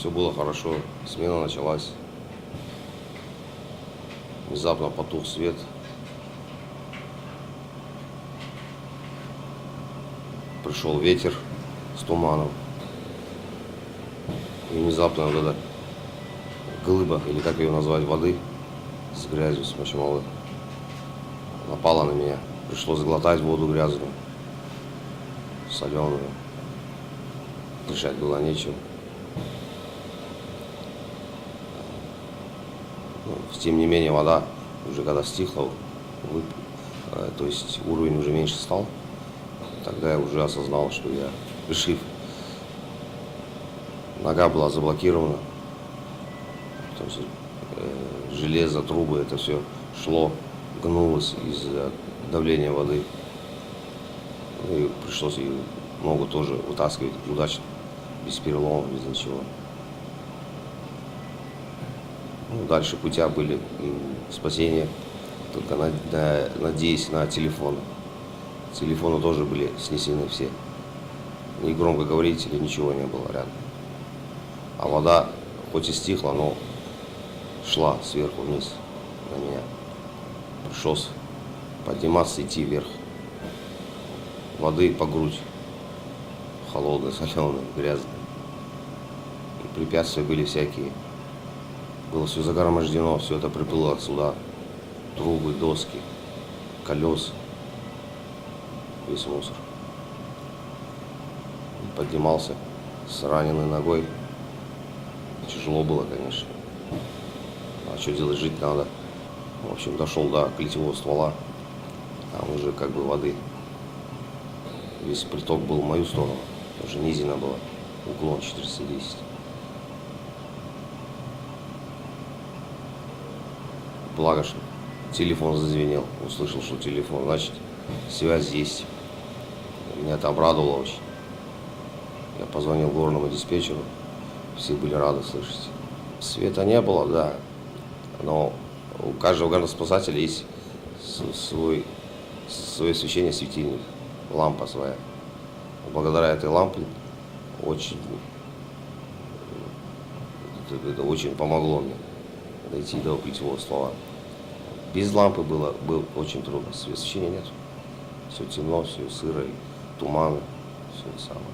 Все было хорошо, смена началась. Внезапно потух свет. Пришел ветер с туманом. И внезапно вот эта глыба, или как ее назвать, воды с грязью, с мочемолой, напала на меня. Пришлось глотать воду грязную, соленую. Дышать было нечем. Тем не менее, вода уже когда стихла, то есть уровень уже меньше стал, тогда я уже осознал, что я жив. Нога была заблокирована, то есть, железо, трубы, это все шло, гнулось из-за давления воды. И пришлось и ногу тоже вытаскивать удачно, без переломов, без ничего. Дальше путя были спасения, только надеясь на телефон. Телефоны тоже были снесены все. Ни громкоговорителей, ничего не было рядом. А вода, хоть и стихла, но шла сверху вниз на меня. Пришлось подниматься, идти вверх. Воды по грудь. Холодной, соленой, грязной. И препятствия были всякие. Было все загромождено, все это приплыло отсюда. Трубы, доски, колеса, весь мусор. И поднимался с раненой ногой. Тяжело было, конечно. А что делать, жить надо. В общем, дошел до клетевого ствола. Там уже как бы воды. Весь приток был в мою сторону. Уже низина была. Уклон 410. Благо, что телефон зазвенел. Услышал, что телефон. Значит, связь есть. Меня это обрадовало очень. Я позвонил горному диспетчеру. Все были рады слышать. Света не было, да. Но у каждого горноспасателя есть свое освещение, светильник. Лампа своя. Благодаря этой лампе это очень помогло мне дойти до клетевого ствола. Без лампы было очень трудно. Освещения нет. Все темно, все сыро, туманы, все это самое.